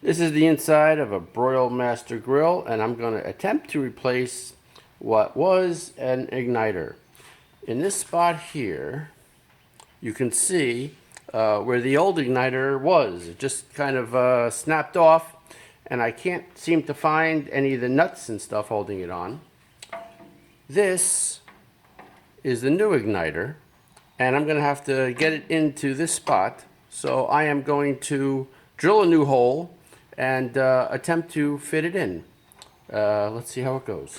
This is the inside of a Broilmaster grill, and I'm going to attempt to replace what was an igniter. In this spot here, you can see where the old igniter was. It just kind of snapped off, and I can't seem to find any of the nuts and stuff holding it on. This is the new igniter, and I'm going to have to get it into this spot. So I am going to drill a new hole and attempt to fit it in. Let's see how it goes.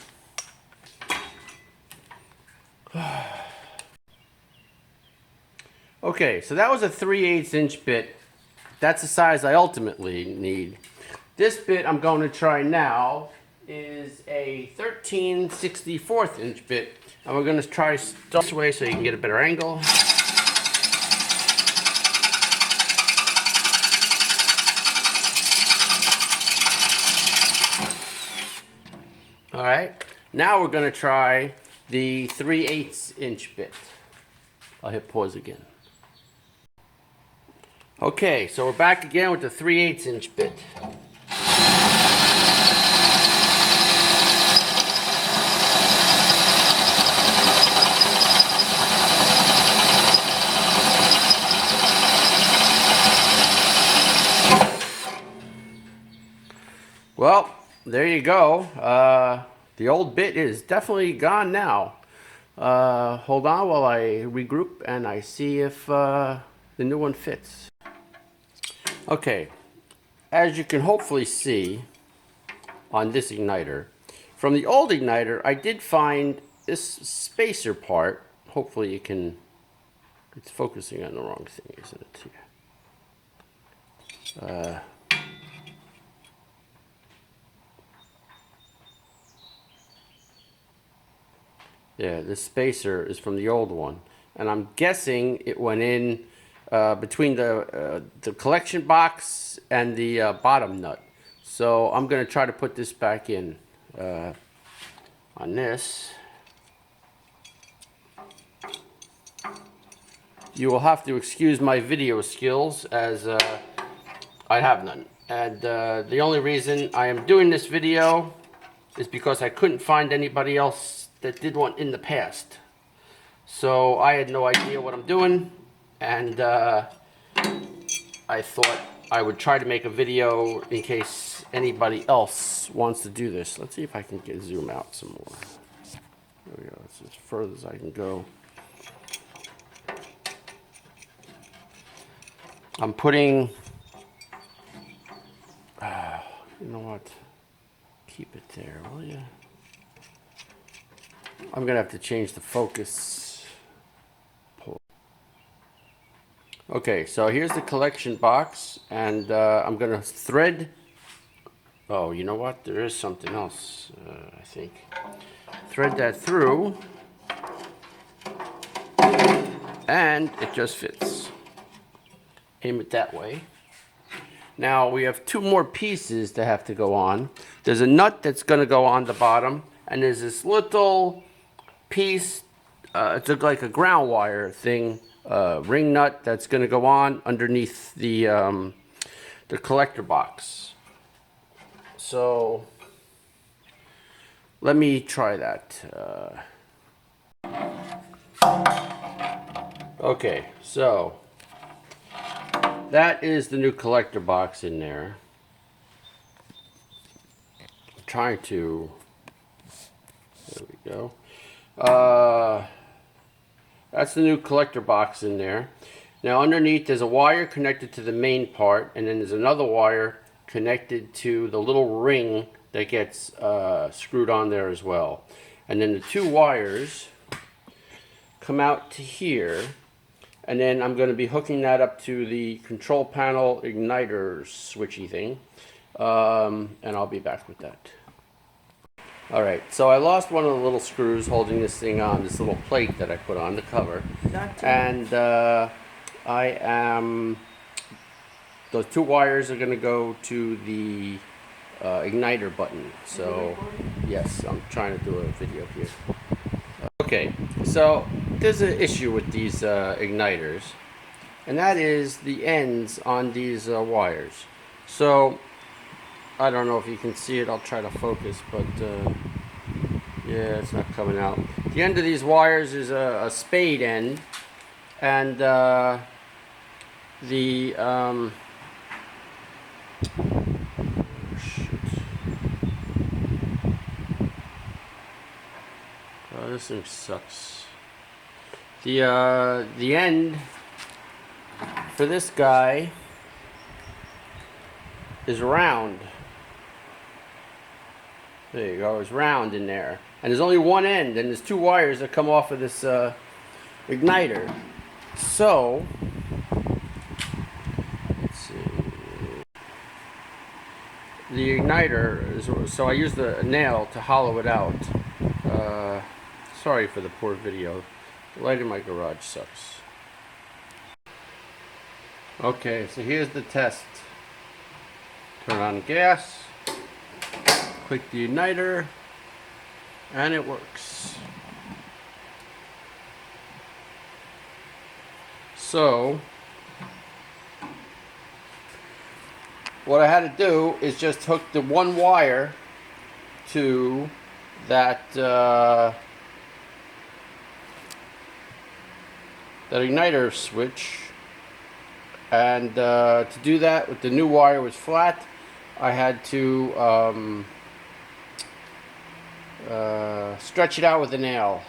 Okay, so that was a 3/8 inch bit. That's the size I ultimately need. This bit I'm going to try now is a 13/64 inch bit, and we're going to try this way so you can get a better angle. Alright, now we're going to try the 3/8 inch bit. I'll hit pause again. Okay, so we're back again with the 3/8 inch bit. Well, there you go. The old bit is definitely gone now. Hold on while I regroup and I see if the new one fits. Okay, as you can hopefully see on this igniter, from the old igniter I did find this spacer part. Hopefully you can, it's focusing on the wrong thing, isn't it? Yeah, this spacer is from the old one, and I'm guessing it went in between the collection box and the bottom nut. So I'm going to try to put this back in on this. You will have to excuse my video skills, as I have none. And the only reason I am doing this video is because I couldn't find anybody else that did one in the past. So I had no idea what I'm doing, and I thought I would try to make a video in case anybody else wants to do this. Let's see if I can zoom out some more. There we go, that's as further as I can go. I'm putting, you know what, keep it there, will you? I'm going to have to change the focus. Okay, so here's the collection box, and I'm going to thread. Oh, you know what? There is something else, I think. Thread that through, and it just fits. Aim it that way. Now we have two more pieces that have to go on. There's a nut that's going to go on the bottom, and there's this little piece, it's like a ground wire thing, ring nut that's going to go on underneath the collector box. So let me try that. Okay, so that is the new collector box in there. I'm trying to, there we go. That's the new collector box in there. Now underneath there's a wire connected to the main part, and then there's another wire connected to the little ring that gets screwed on there as well. And then the two wires come out to here, and then I'm going to be hooking that up to the control panel igniter switchy thing, and I'll be back with that. Alright, so I lost one of the little screws holding this thing on, this little plate that I put on the cover. And those two wires are going to go to the igniter button. So, yes, I'm trying to do a video here. Okay, so there's an issue with these igniters, and that is the ends on these wires. So I don't know if you can see it. I'll try to focus, but yeah, it's not coming out. The end of these wires is a spade end, and the shit. Oh, this thing sucks. The end for this guy is round. There you go, it's round in there. And there's only one end, and there's two wires that come off of this igniter. So, let's see. The igniter is, so I use the nail to hollow it out. Sorry for the poor video. The light in my garage sucks. Okay, so here's the test. Turn on the gas, click the igniter, and it works. So, what I had to do is just hook the one wire to that that igniter switch, and to do that, with the new wire was flat, I had to stretch it out with a nail.